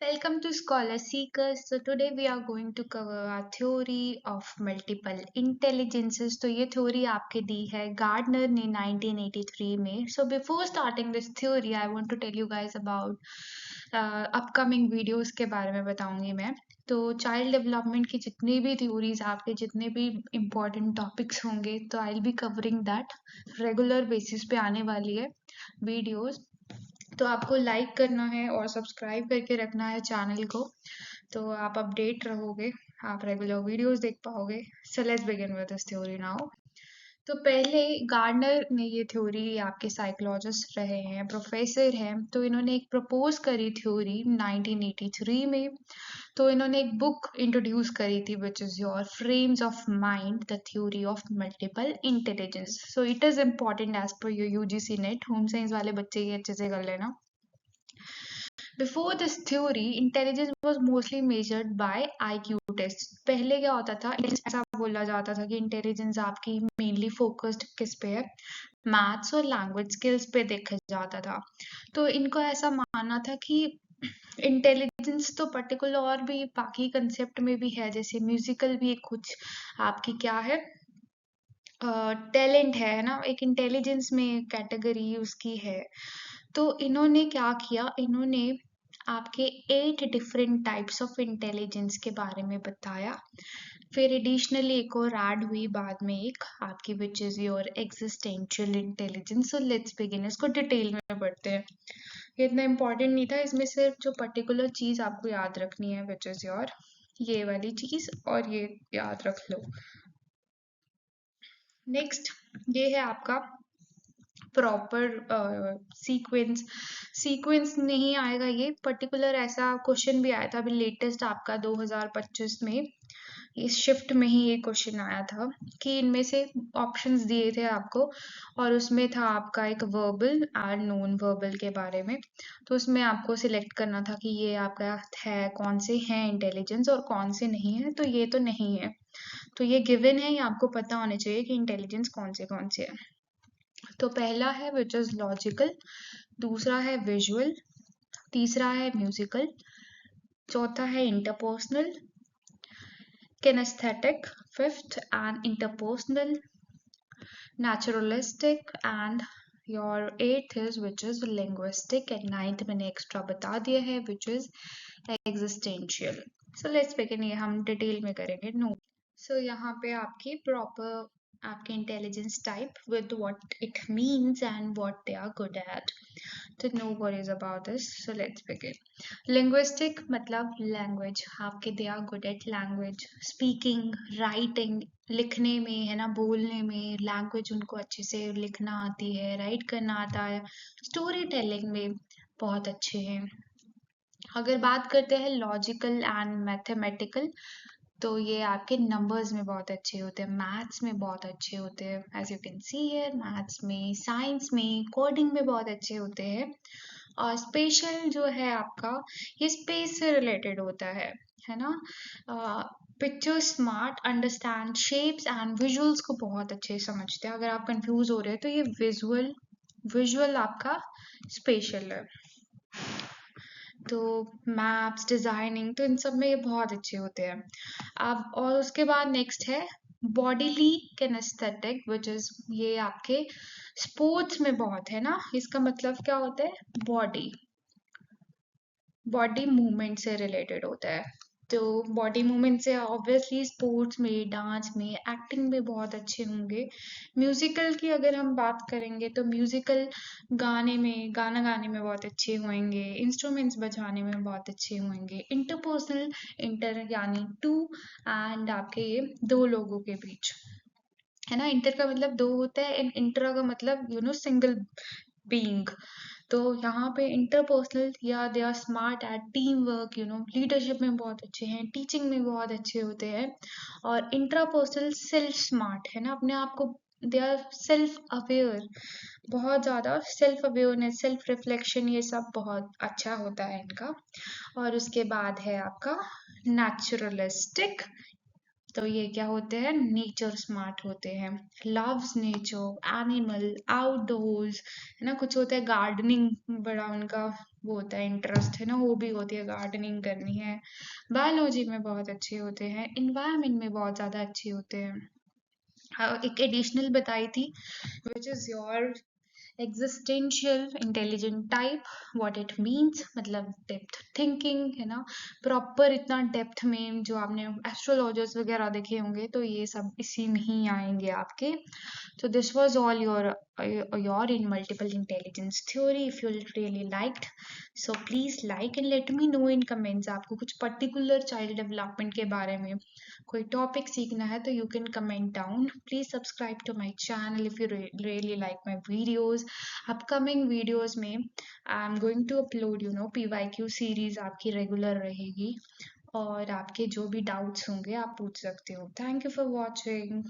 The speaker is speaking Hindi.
Welcome to Scholar Seekers. So today we are going to cover our theory of multiple intelligences. तो ये theory आपके दी है गार्डनर ने 1983 में. So before starting this theory, I want to tell you guys about upcoming videos के बारे में बताऊंगी मैं. तो चाइल्ड डेवलपमेंट की जितनी भी थ्योरीज आपके जितने भी इम्पोर्टेंट टॉपिक्स होंगे तो I will be covering that regular basis पे आने वाली है वीडियोस. तो आपको लाइक करना है और सब्सक्राइब करके रखना है चैनल को, तो आप अपडेट रहोगे, आप रेगुलर वीडियोस देख पाओगे. सो let's begin with this theory now. तो पहले गार्डनर ने ये थ्योरी, आपके साइकोलॉजिस्ट रहे हैं, प्रोफेसर हैं, तो इन्होंने एक प्रपोज करी थ्योरी 1983 में. तो इन्होंने एक बुक इंट्रोड्यूस करी थी which is your frames of mind the theory of multiple intelligence. So it is important as per your UGC NET. Home science वाले बच्चे ये अच्छे से कर लेना. Before this theory, intelligence was mostly measured by IQ tests. पहले क्या होता था, ऐसा बोला जाता था कि इंटेलिजेंस आपकी मेनली फोकस्ड किस पे है, मैथ्स और लैंग्वेज स्किल्स पे देखा जाता था. तो इनको ऐसा मानना था कि इंटेलिजेंस तो पर्टिकुलर और भी बाकी कंसेप्ट में भी है, जैसे म्यूजिकल भी एक कुछ आपकी क्या है, टैलेंट है ना, एक इंटेलिजेंस में कैटेगरी उसकी है. तो इन्होंने क्या किया, इन्होंने आपके 8 डिफरेंट टाइप्स ऑफ इंटेलिजेंस के बारे में बताया. फिर एडिशनली एक और ऐड हुई बाद में एक आपकी विच is your existential intelligence. So let's begin. इसको डिटेल में पढ़ते हैं. ये इतना इम्पोर्टेंट नहीं था, इसमें सिर्फ जो पर्टिकुलर चीज आपको याद रखनी है विच इज योर ये वाली चीज, और ये याद रख लो. नेक्स्ट ये है आपका प्रॉपर सीक्वेंस नहीं आएगा, ये पर्टिकुलर ऐसा क्वेश्चन भी आया था अभी लेटेस्ट आपका 2025 में. इस शिफ्ट में ही ये क्वेश्चन आया था कि इनमें से ऑप्शंस दिए थे आपको, और उसमें था आपका एक वर्बल एंड नॉन वर्बल के बारे में. तो उसमें आपको सिलेक्ट करना था कि ये आपका है कौन से हैं इंटेलिजेंस और कौन से नहीं है. तो ये तो नहीं है, तो ये गिवन है, ये आपको पता होने चाहिए कि इंटेलिजेंस कौन से है. तो पहला है विच इज लॉजिकल, दूसरा है विजुअल, तीसरा है म्यूजिकल, चौथा है interpersonal, kinaesthetic, fifth and interpersonal, naturalistic, and your eighth is which is linguistic, and ninth मैंने एक्स्ट्रा बता दिया है which is existential. So let's begin. ये हम डिटेल में करेंगे. नो, सो यहाँ पे आपकी प्रॉपर आपके intelligence type with what it means and what they are good at. तो no worries about this. So let's begin. Linguistic मतलब लैंग्वेज, आपके they are good at language, speaking, writing, लिखने में है ना, बोलने में, लैंग्वेज उनको अच्छे से लिखना आती है, राइट करना आता है, स्टोरी टेलिंग में बहुत अच्छे हैं. अगर बात करते हैं लॉजिकल एंड मैथमेटिकल, तो ये आपके नंबर्स में बहुत अच्छे होते हैं, मैथ्स में बहुत अच्छे होते हैं, as you can see here, maths में, साइंस में, कोडिंग में बहुत अच्छे होते हैं. और स्पेशल जो है आपका, ये स्पेस से रिलेटेड होता है ना. Picture smart, understand shapes and visuals को बहुत अच्छे से समझते हैं. अगर आप कंफ्यूज हो रहे हैं तो ये विजुअल आपका स्पेशल है. तो मैप्स, डिजाइनिंग, तो इन सब में ये बहुत अच्छे होते हैं. अब और उसके बाद नेक्स्ट है बॉडीली किनेस्थेटिक विच इज, ये आपके स्पोर्ट्स में बहुत है ना. इसका मतलब क्या होता है, बॉडी मूवमेंट से रिलेटेड होता है. तो बॉडी मूवमेंट से ऑब्वियसली स्पोर्ट्स में, डांस में, एक्टिंग में बहुत अच्छे होंगे. म्यूजिकल की अगर हम बात करेंगे तो म्यूजिकल गाना गाने में बहुत अच्छे होंगे, इंस्ट्रूमेंट्स बजाने में बहुत अच्छे होंगे. इंटरपर्सनल, इंटर यानी टू, एंड आपके ये दो लोगों के बीच है ना. इंटर का मतलब दो होता है, एंड इंट्रा का मतलब सिंगल बीइंग. तो यहाँ पे इंटरपर्सनल या they are smart at teamwork, leadership में बहुत अच्छे हैं, टीचिंग में बहुत अच्छे होते हैं. और इंट्रापर्सनल सेल्फ स्मार्ट है ना, अपने आप को दे आर सेल्फ अवेयर, बहुत ज़्यादा सेल्फ अवेयरनेस, सेल्फ रिफ्लेक्शन, ये सब बहुत अच्छा होता है इनका. और उसके बाद है आपका नेचुरलिस्टिक. तो ये क्या होते हैं, नेचर स्मार्ट होते हैं, लव्स नेचर, एनिमल, आउटडोर्स है ना. कुछ होता है गार्डनिंग, बड़ा उनका वो होता है इंटरेस्ट है ना, हॉबी होती है, गार्डनिंग करनी है, बायोलॉजी में बहुत अच्छे होते हैं, इन्वायरमेंट में बहुत ज़्यादा अच्छे होते हैं। हाँ, एक एडिशनल बताई थी, which is your existential intelligent type. What it means, मतलब डेप्थ थिंकिंग है ना, प्रॉपर इतना डेप्थ में, जो आपने एस्ट्रोलॉजर्स वगैरह देखे होंगे तो ये सब इसी में ही आएंगे आपके। So this was all your in multiple intelligence theory. If you really liked, so please like and let me know in comments. आपको कुछ particular child development के बारे में कोई topic सीखना है तो you can comment down. Please subscribe to my channel if you really like my videos. Upcoming videos में I'm going to upload PYQ series आपकी regular रहेगी, और आपके जो भी doubts होंगे आप पूछ सकते हो. Thank you for watching.